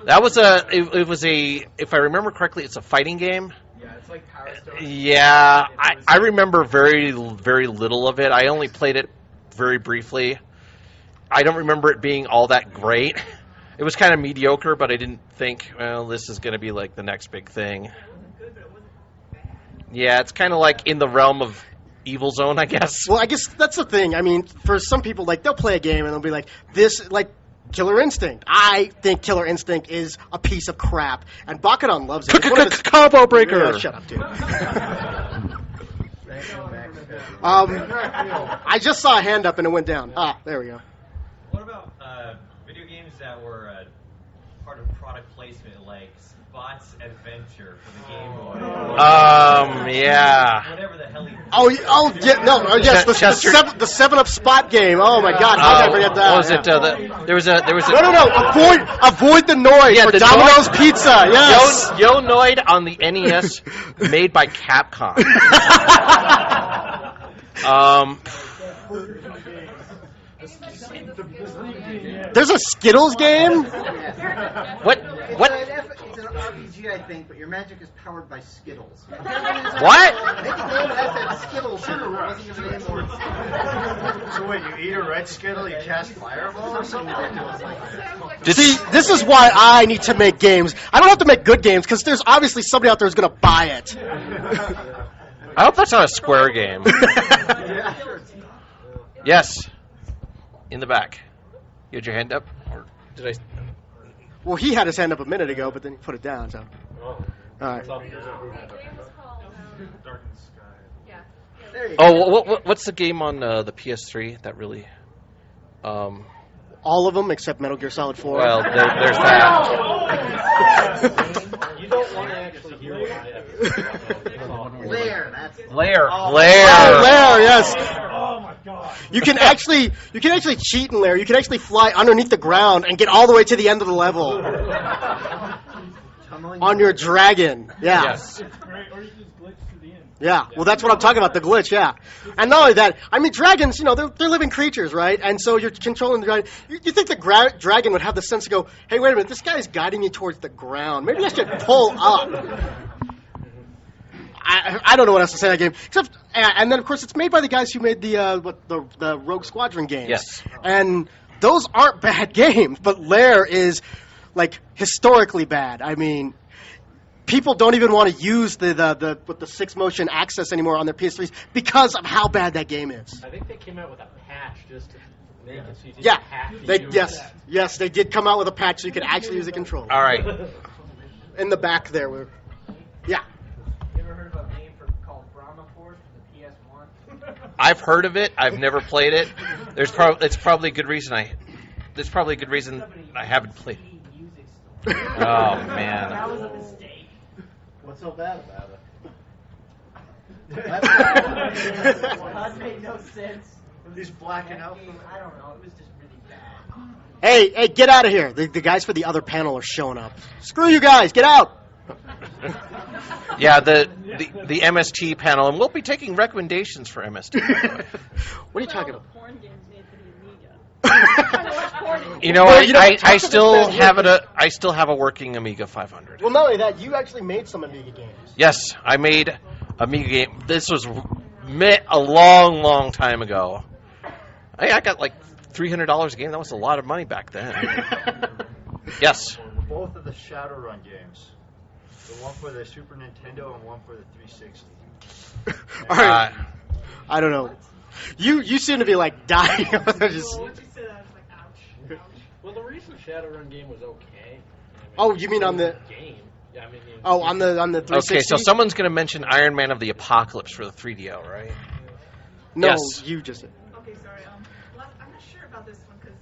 That was it was a, if I remember correctly, it's a fighting game. Yeah, it's like Power Stone. Yeah, I remember very, very little of it. I only played it very briefly. I don't remember it being all that great. It was kind of mediocre, but I didn't think, well, this is going to be like the next big thing. Yeah, it's kind of like in the realm of Evil Zone, I guess. Well, I guess that's the thing. I mean, for some people, like, they'll play a game and they'll be like, this, like, Killer Instinct. I think Killer Instinct is a piece of crap, and Bakudan loves it. Combo breaker. Yeah, shut up, dude. I just saw a hand up and it went down. Ah, there we go. What about video games that were part of product placement, like Spot's Adventure for the Game Boy? Yeah. Whatever the hell he... Yes, the 7-Up Spot game. Oh my God, how did I forget that? What was it? There was a. No. Avoid the noise. Yeah, for the Domino's noise. Pizza. Yes. Yo Noid on the NES, made by Capcom. There's a Skittles game. What? It's an RPG, I think, but your magic is powered by Skittles. What? I think the game has that Skittles sugar rush. So wait, you eat a red Skittle, you cast Fireball or something ridiculous like that? See, this is why I need to make games. I don't have to make good games because there's obviously somebody out there who's going to buy it. I hope that's not a Square game. Yes. In the back. You had your hand up? Or did I... Well, he had his hand up a minute ago, but then he put it down, so. All right. Oh, what's the game on the PS3 that really... All of them except Metal Gear Solid 4. Well, there's that. You don't want to actually hear what I have to say about that. Lair, that's Lair. Oh, Lair, yes. Oh my god. You can actually cheat in Lair. You can actually fly underneath the ground and get all the way to the end of the level. On your dragon. Yeah. Yes. Or you just glitch to the end. Yeah, well, that's what I'm talking about, the glitch, yeah. And not only that, I mean, dragons, they're living creatures, right? And so you're controlling the dragon. You think the dragon would have the sense to go, hey, wait a minute, this guy's guiding me towards the ground. Maybe I should pull up. I don't know what else to say in that game. Except, and then, of course, it's made by the guys who made the Rogue Squadron games. Yes. And those aren't bad games, but Lair is, historically bad. I mean... People don't even want to use the 6-motion access anymore on their PS3s because of how bad that game is. I think they came out with a patch just to make it so you didn't have to use yes, they did come out with a patch so you could actually use the controller. All right. In the back there, yeah. You ever heard of a game called Brahma Force for the PS1? I've heard of it. I've never played it. It's probably a good reason I haven't played it. Oh man. That was a mistake. What's so bad about it? That made no sense. He's blacking out. I don't know. It was just really bad. Hey, get out of here. The guys for the other panel are showing up. Screw you guys. Get out. Yeah, the MST panel, and we'll be taking recommendations for MST. What are you talking about? Porn games made for the Amiga. I still have it. I still have a working Amiga 500. Well, not only that, you actually made some Amiga games. Yes, I made Amiga game. This was a long, long time ago. I got like $300 a game. That was a lot of money back then. Yes. Both of the Shadowrun games. The one for the Super Nintendo and one for the 360. All right. I don't know. You seem to be dying. Well, the recent Shadowrun game was okay. Oh, you mean on the game? Yeah, on the 360. Okay, so someone's going to mention Iron Man of the Apocalypse for the 3DO, right? No, yes. You just. Okay, sorry. I'm not sure about this one because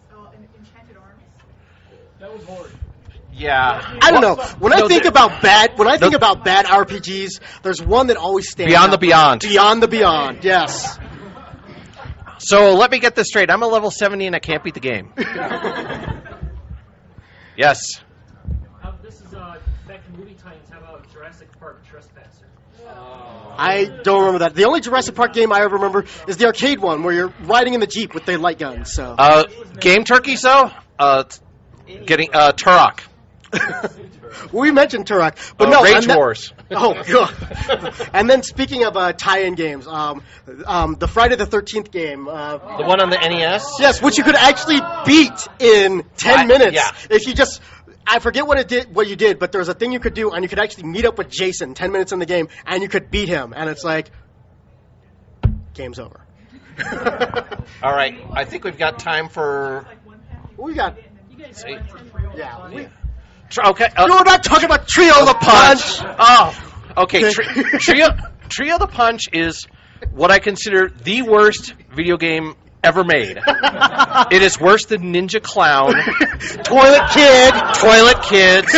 Enchanted Arms. That was horrid. Yeah. I don't know. When I think about bad RPGs, there's one that always stands Beyond out. the Beyond. Beyond the Beyond. Yes. So let me get this straight. I'm a level 70 and I can't beat the game. Yes. This is back to movie times. How about Jurassic Park Trespasser? I don't remember that. The only Jurassic Park game I ever remember is the arcade one where you're riding in the Jeep with the light guns. So. Gameturkey, though? Getting Turok. We mentioned Turok, but no. Rage Wars. Oh god! And then speaking of tie-in games, the Friday the 13th game, the one on the NES. Yes, which you could actually beat in 10 minutes. Yeah. If you just, I forget what you did, but there was a thing you could do, and you could actually meet up with Jason 10 minutes in the game, and you could beat him, and it's like, game's over. All right, I think we've got time for. We got. Yeah. Okay. We're not talking about Trio the Punch. Oh, okay. Trio the Punch is what I consider the worst video game ever made. It is worse than Ninja Clown, Toilet Kids.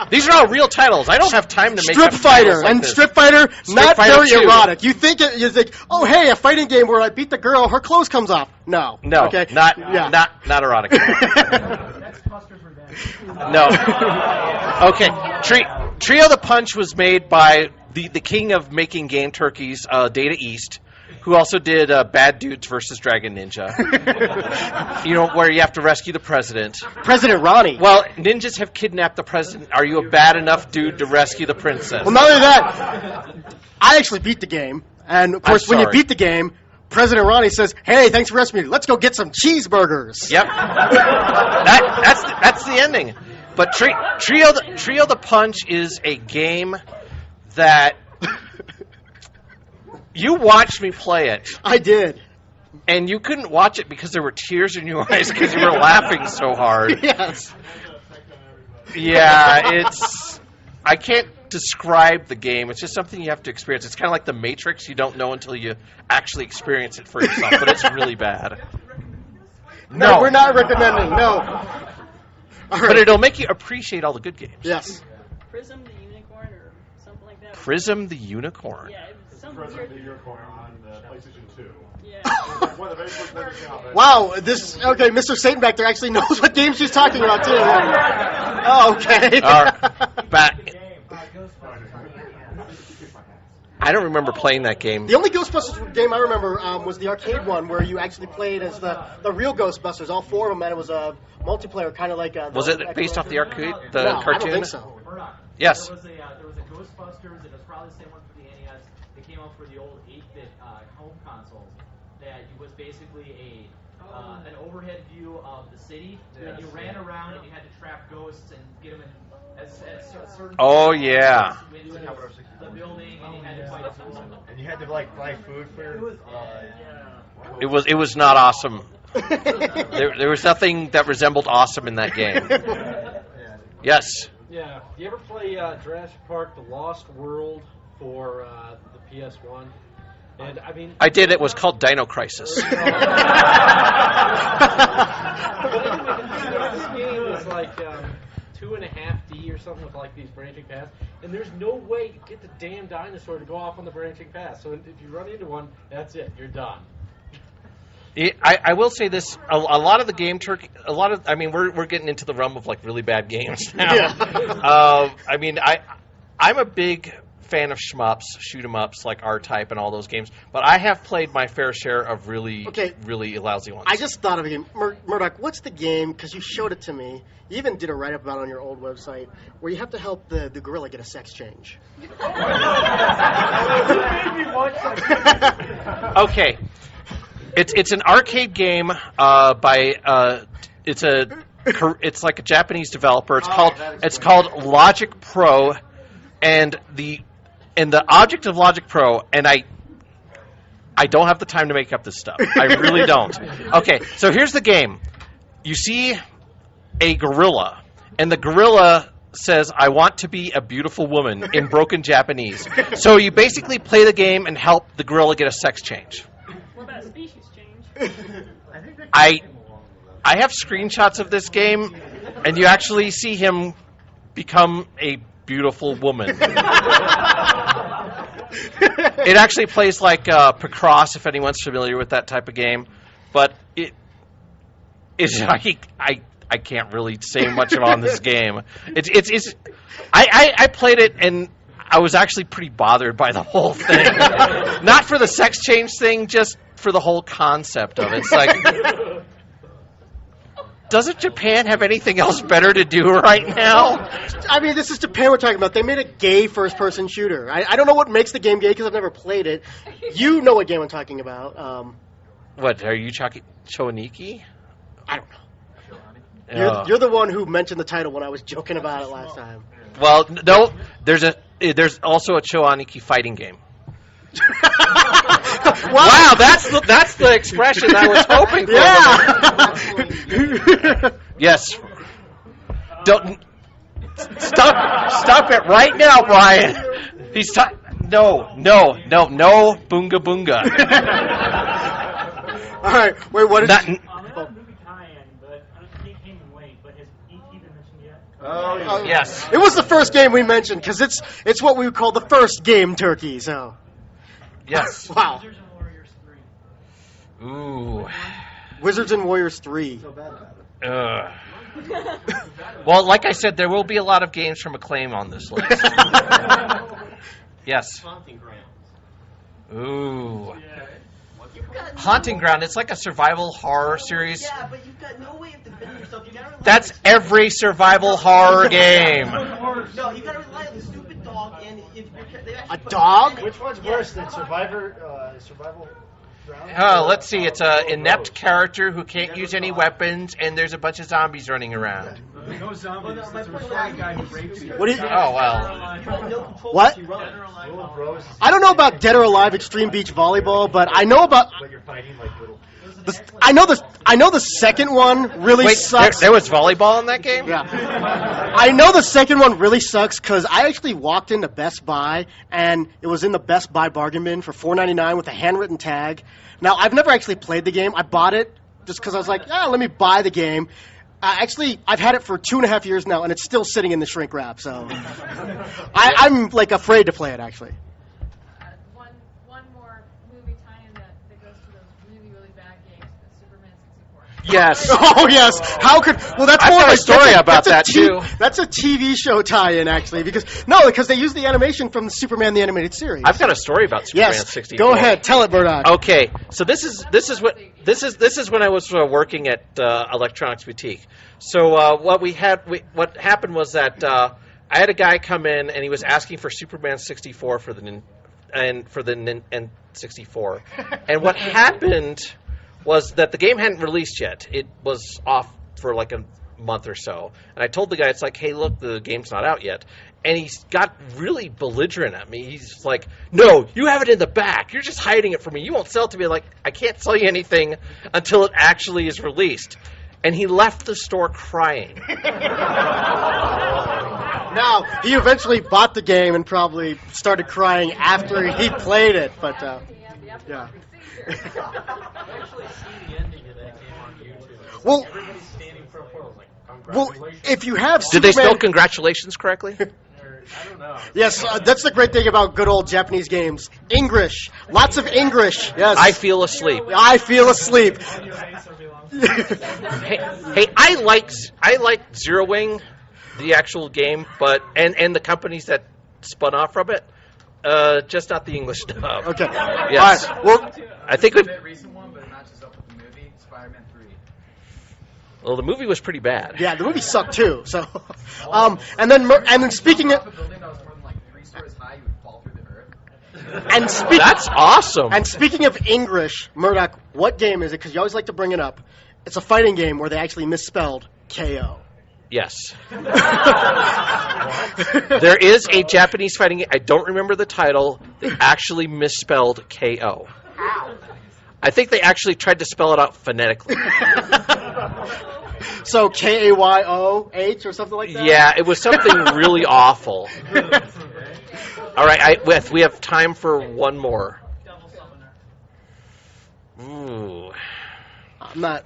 These are all real titles. I don't have time to make Strip Fighter like and this. Strip Fighter, not Fighter very 2. erotic. You think oh hey, a fighting game where I beat the girl, her clothes comes off. No. Okay. Not erotic. No. Okay. Trio the Punch was made by the king of making game turkeys, Data East, who also did Bad Dudes versus Dragon Ninja. Where you have to rescue the president. President Ronnie. Well, ninjas have kidnapped the president. Are you a bad enough dude to rescue the princess? Well, not only that, I actually beat the game. And, of course, when you beat the game, President Ronnie says, "Hey, thanks for rescuing me. Let's go get some cheeseburgers." Yep. That's the ending. But Trio the Punch is a game that you watched me play it. I did. And you couldn't watch it because there were tears in your eyes because you were laughing so hard. Yes. Yeah, I can't describe the game. It's just something you have to experience. It's kind of like The Matrix. You don't know until you actually experience it for yourself, but it's really bad. No, we're not recommending. No. All right. But it'll make you appreciate all the good games. Yes. Prism the Unicorn or something like that. Prism the Unicorn. Yeah, it was something Prism weird. the Unicorn on the PlayStation 2. Yeah. One of the very first games that came out. Wow, Mr. Satan back there actually knows what game she's talking about, too. Oh, okay. I don't remember playing that game. The only Ghostbusters game I remember was the arcade one where you actually played as the real Ghostbusters, all four of them, and it was a multiplayer, kind of like... Was it based off the arcade, the no, cartoon? I don't think so. Yes. There was a Ghostbusters, and it was probably the same one for the NES. They came out for the old 8-bit home consoles. That was basically an overhead view of the city, and you ran around and you had to trap ghosts and get them in at certain... Oh, yeah. The building, and you had to fight them. And you had to buy food for your... It was not awesome. there was nothing that resembled awesome in that game. Yes. Yeah. Do you ever play Jurassic Park: The Lost World for the PS1? And I did. It was called Dino Crisis. But anyway, this game is like 2.5D or something with like these branching paths, and there's no way you get the damn dinosaur to go off on the branching path. So if you run into one, that's it. You're done. I will say this: a lot of the Gameturkey, we're getting into the realm of like really bad games now. Yeah. I'm a big fan of shmups, shoot 'em ups like R-Type and all those games, but I have played my fair share of really lousy ones. I just thought of a game. Murdock, what's the game, because you showed it to me, you even did a write-up about it on your old website, where you have to help the gorilla get a sex change. Okay. It's an arcade game it's like a Japanese developer. It's called Logic Pro, and the object of Logic Pro, and I don't have the time to make up this stuff. I really don't. Okay, so here's the game. You see a gorilla, and the gorilla says, "I want to be a beautiful woman," in broken Japanese. So you basically play the game and help the gorilla get a sex change. What about species change? I have screenshots of this game, and you actually see him become a beautiful woman. It actually plays like Picross, if anyone's familiar with that type of game, but I can't really say much on this game. I played it, and I was actually pretty bothered by the whole thing. Not for the sex change thing, just for the whole concept of it. It's like, doesn't Japan have anything else better to do right now? I mean, this is Japan we're talking about. They made a gay first-person shooter. I don't know what makes the game gay because I've never played it. You know what game I'm talking about. What, are you talking Choniki? I don't know. You're the one who mentioned the title when I was joking about it last time. Well, no, there's also a Choniki fighting game. Wow, that's the expression I was hoping for. Yeah. Yes. Don't stop it right now, Brian. He's no boonga boonga. All right, wait, what is? Oh, yes. It was the first game we mentioned because it's what we would call the first Gameturkey. So. Yes. Wow. Wizards and Warriors 3. Ooh. Wizards and Warriors 3. So bad about it. Well, like I said, there will be a lot of games from Acclaim on this list. Yes. Haunting Grounds. Ooh. Haunting Ground. It's like a survival horror series. Yeah, but you've got no way of defending yourself. You gotta rely That's every survival horror game. No, you gotta rely on the stupid dog, and if they actually A dog? Which one's worse than Survival Ground? Oh, let's see. It's an inept character who can't use any weapons, and there's a bunch of zombies running around. No zombies. There's a restrained guy who rapes you. What do you? Oh, well. What? I don't know about Dead or Alive Extreme Beach Volleyball, but I know about. I know the second one really Wait, sucks. there was volleyball in that game? Yeah. I know the second one really sucks because I actually walked into Best Buy and it was in the Best Buy bargain bin for $4.99 with a handwritten tag. Now, I've never actually played the game. I bought it just because I was like, let me buy the game. Actually, I've had it for 2.5 years now, and it's still sitting in the shrink wrap. So I'm like afraid to play it, actually. One more movie tie-in that goes to those really, really bad games, Superman 64. Yes. Oh yes. How could? Well, that's I've more got of a story about that, too. That's a TV show tie-in, actually, because they use the animation from the Superman the Animated Series. I've got a story about Superman Yes. 64. Go ahead, tell it, Murdock. Okay, so this is when I was working at Electronics Boutique. So what happened was that I had a guy come in and he was asking for Superman 64 for the N64. And what happened was that the game hadn't released yet. It was off for like a month or so. And I told the guy, it's like, hey, look, the game's not out yet. And he got really belligerent at me. He's like, no, you have it in the back. You're just hiding it from me. You won't sell it to me. Like, I can't sell you anything until it actually is released. And he left the store crying. Now, he eventually bought the game and probably started crying after he played it, but, yeah. I've actually seen the ending of that game on YouTube. Well- Everybody's standing for a portal like, Well, congratulations. if you have Did they spell Superman... congratulations correctly? I don't know. Yes, that's the great thing about good old Japanese games. English. Lots of English. Yes. I feel asleep. I feel asleep. Hey, I like Zero Wing, the actual game, but and the companies that spun off from it, just not the English dub. Okay. Yes. All right. Well, I think we. Recent one, but it matches up with the movie Spider-Man 3. Well, the movie was pretty bad. yeah, the movie sucked too. So, and then speaking of, A building that was more than like 3 stories high, you would fall through the earth. and That's awesome. And speaking of English, Murdock, what game is it? Because you always like to bring it up. It's a fighting game where they actually misspelled KO. Yes. There is a Japanese fighting game. I don't remember the title. They actually misspelled KO. I think they actually tried to spell it out phonetically. So KAYOH or something like that? Yeah, it was something really awful. All right, we have time for one more. Ooh. I'm not.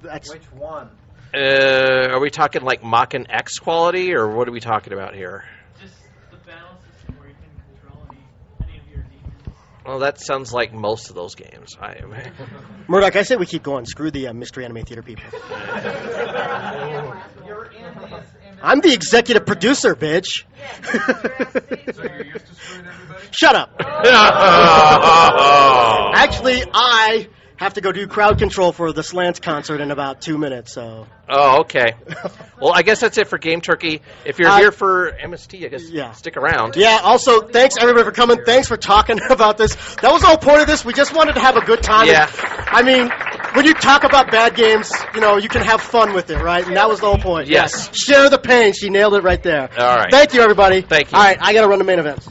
That's. Which one? Are we talking like Mach and X quality, or what are we talking about here? Just the battle system where you can control any of your demons. Well, that sounds like most of those games. Murdock, I say we keep going. Screw the Mystery Anime Theater people. I'm the executive producer, bitch. So you're used to screwing everybody? Shut up. Actually, I have to go do crowd control for the Slants concert in about 2 minutes. So. Oh, okay. Well, I guess that's it for Gameturkey. If you're here for MST, I guess stick around. Yeah, also, thanks everybody for coming. Thanks for talking about this. That was the whole point of this. We just wanted to have a good time. Yeah. I mean, when you talk about bad games, you can have fun with it, right? And that was the whole point. Yes. Share the pain. She nailed it right there. All right. Thank you, everybody. Thank you. All right, I got to run the main events.